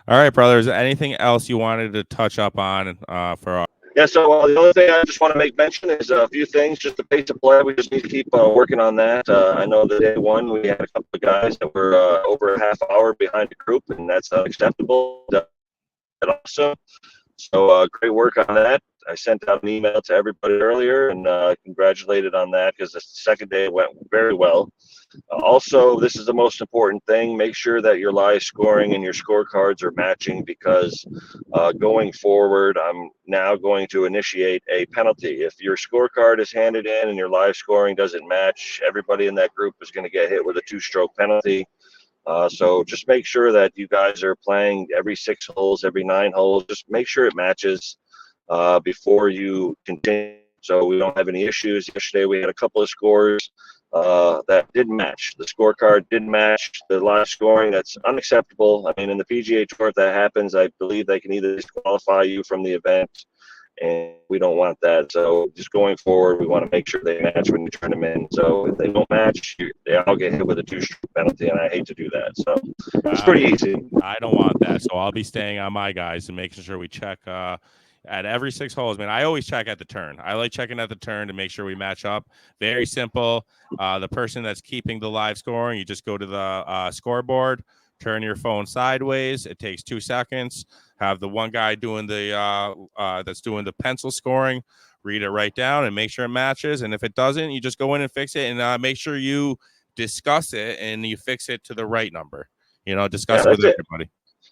All right, brother. Is there anything else you wanted to touch up on for our? Yeah, so the only thing I just want to make mention is a few things, just the pace of play. We just need to keep working on that. I know that day one we had a couple of guys that were over a half hour behind the group, and that's unacceptable. Also, so great work on that. I sent out an email to everybody earlier and congratulated on that because the second day went very well. Also, this is the most important thing. Make sure that your live scoring and your scorecards are matching because going forward, I'm now going to initiate a penalty. If your scorecard is handed in and your live scoring doesn't match, everybody in that group is going to get hit with a 2-stroke penalty. So just make sure that you guys are playing every 6 holes, every 9 holes. Just make sure it matches before you continue so we don't have any issues. Yesterday we had a couple of scores that didn't match. The scorecard didn't match the live scoring. That's unacceptable. I mean, in the PGA Tour, if that happens, I believe they can either disqualify you from the event, and we don't want that. So just going forward, we want to make sure they match when you turn them in. So if they don't match, they all get hit with a 2-stroke penalty, and I hate to do that. So it's pretty easy. I don't want that. So I'll be staying on my guys and making sure we check at every 6 holes, man. I always check at the turn. I like checking at the turn to make sure we match up. Very simple. The person that's keeping the live scoring, you just go to the scoreboard, turn your phone sideways. It takes 2 seconds. Have the one guy doing that's doing the pencil scoring, read it right down and make sure it matches. And if it doesn't, you just go in and fix it and make sure you discuss it and you fix it to the right number. Discuss it with everybody.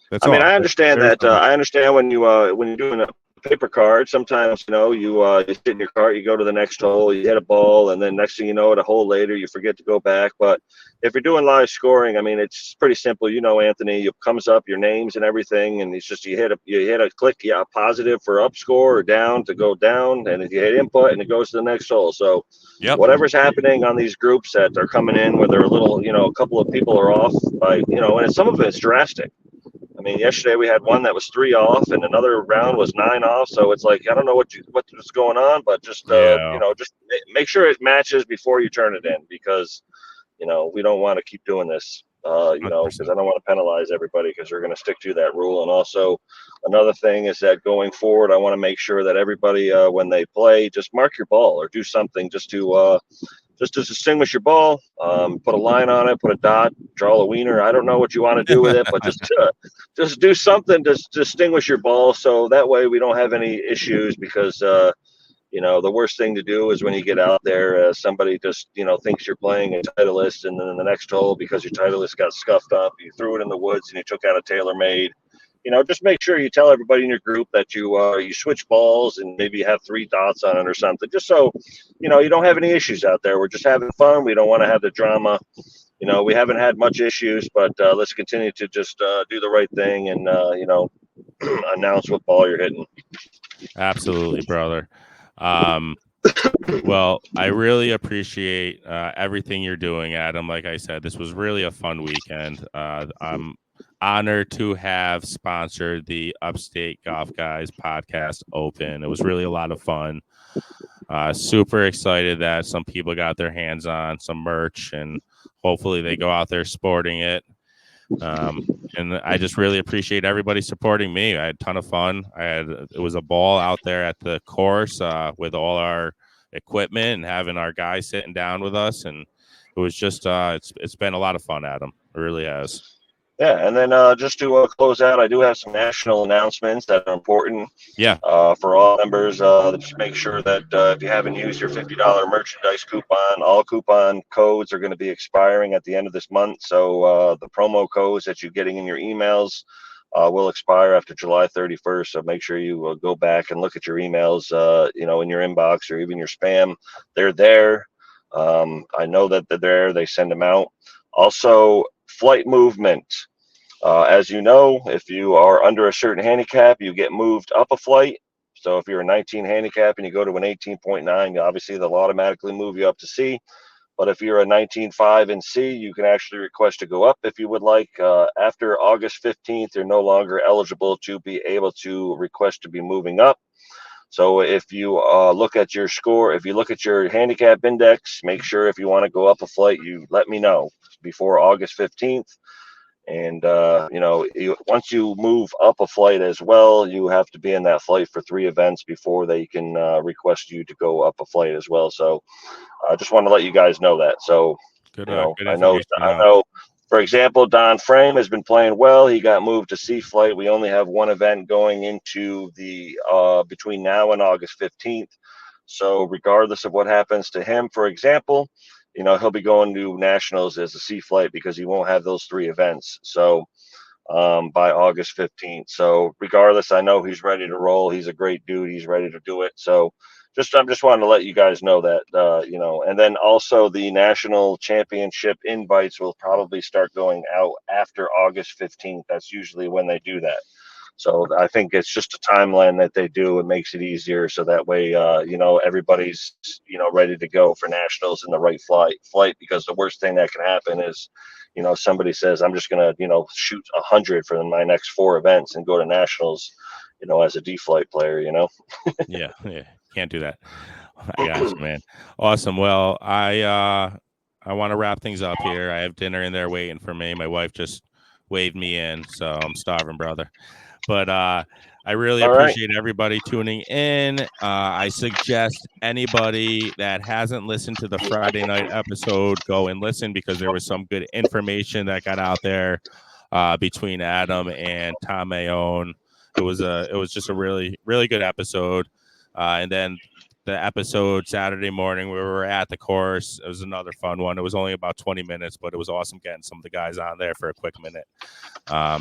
That's all. I understand that. I understand when you're doing a paper card, sometimes you sit in your cart, you go to the next hole, you hit a ball, and then next thing you know it, a hole later you forget to go back. But if you're doing live scoring, I mean, it's pretty simple. Anthony, it comes up your names and everything, and it's just you hit a click, positive for up score or down to go down, and if you hit input and it goes to the next hole. So whatever's happening on these groups that are coming in where they're a little, a couple of people are off by, and some of it's drastic. I mean, yesterday we had one that was 3 off, and another round was 9 off. So it's like I don't know what's going on, but just just make sure it matches before you turn it in because we don't want to keep doing this. Because I don't want to penalize everybody because we're going to stick to that rule. And also, another thing is that going forward, I want to make sure that everybody when they play, just mark your ball or do something just to distinguish your ball, put a line on it, put a dot, draw a wiener. I don't know what you want to do with it, but just do something to distinguish your ball so that way we don't have any issues because, the worst thing to do is when you get out there, somebody just, thinks you're playing a Titleist and then in the next hole because your Titleist got scuffed up, you threw it in the woods and you took out a TaylorMade. Just make sure you tell everybody in your group that you switch balls and maybe have 3 dots on it or something, just so, you don't have any issues out there. We're just having fun. We don't want to have the drama. We haven't had much issues, but let's continue to just do the right thing and, announce what ball you're hitting. Absolutely, brother. Well, I really appreciate everything you're doing, Adam. Like I said, this was really a fun weekend. I'm honored to have sponsored the Upstate Golf Guys podcast open. It was really a lot of fun. Super excited that some people got their hands on some merch and hopefully they go out there sporting it. And I just really appreciate everybody supporting me. I had a ton of fun. It was a ball out there at the course with all our equipment and having our guys sitting down with us. And it was just, it's been a lot of fun, Adam. It really has. Yeah, and then just to close out, I do have some national announcements that are important. Yeah. For all members, just make sure that if you haven't used your $50 merchandise coupon, all coupon codes are going to be expiring at the end of this month. So the promo codes that you're getting in your emails will expire after July 31st. So make sure you go back and look at your emails, in your inbox or even your spam. They're there. I know that they're there. They send them out. Also, flight movement. As you know, if you are under a certain handicap, you get moved up a flight. So if you're a 19 handicap and you go to an 18.9, obviously they'll automatically move you up to C. But if you're a 19.5 in C, you can actually request to go up if you would like. After August 15th, you're no longer eligible to be able to request to be moving up. So if you look at your score, if you look at your handicap index, make sure if you want to go up a flight, you let me know before August 15th. And once you move up a flight as well, you have to be in that flight for 3 events before they can request you to go up a flight as well. So I just want to let you guys know that. So Good I know, information. for example, Don Frame has been playing well. He got moved to C flight. We only have 1 event going into the between now and August 15th. So regardless of what happens to him, for example, he'll be going to nationals as a C flight because he won't have those 3 events. So by August 15th. So regardless, I know he's ready to roll. He's a great dude. He's ready to do it. So I'm just wanting to let you guys know that, and then also the national championship invites will probably start going out after August 15th. That's usually when they do that. So I think it's just a timeline that they do. It makes it easier, so that way, everybody's ready to go for nationals in the right flight. Because the worst thing that can happen is, somebody says, "I'm just gonna, shoot 100 for my next 4 events and go to nationals," as a D flight player. Yeah, can't do that. I got you, man. Awesome. Well, I want to wrap things up here. I have dinner in there waiting for me. My wife just waved me in, so I'm starving, brother. But I really All right. appreciate everybody tuning in. I suggest anybody that hasn't listened to the Friday night episode go and listen, because there was some good information that got out there between Adam and Tom Mayone. It was just a really, really good episode. And then the episode Saturday morning, we were at the course. It was another fun one. It was only about 20 minutes, but it was awesome getting some of the guys on there for a quick minute.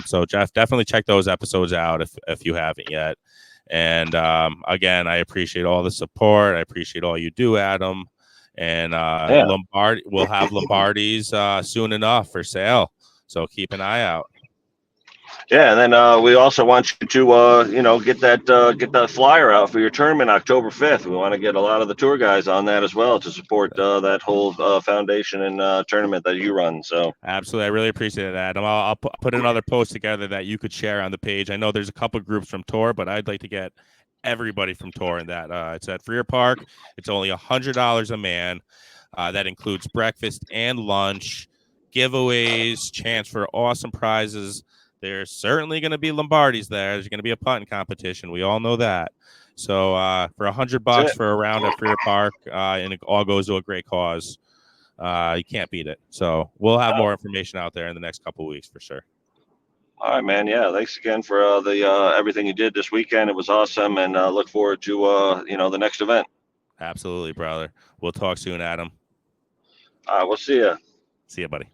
So Jeff, definitely check those episodes out if you haven't yet. And again, I appreciate all the support. I appreciate all you do, Adam. And we'll have Lombardi's soon enough for sale. So keep an eye out. Yeah, and then we also want you to get that flyer out for your tournament October 5th. We want to get a lot of the tour guys on that as well to support that whole foundation and tournament that you run. So absolutely, I really appreciate that, Adam. I'll put another post together that you could share on the page. I know there's a couple groups from tour, but I'd like to get everybody from tour in that. It's at Freer Park. It's only $100 a man. That includes breakfast and lunch, giveaways, chance for awesome prizes. There's certainly going to be Lombardi's there. There's going to be a putting competition. We all know that. So for $100 for a round at Freer Park, and it all goes to a great cause, you can't beat it. So we'll have more information out there in the next couple of weeks for sure. All right, man. Yeah, thanks again for the everything you did this weekend. It was awesome, and look forward to the next event. Absolutely, brother. We'll talk soon, Adam. We'll see you. See you, buddy.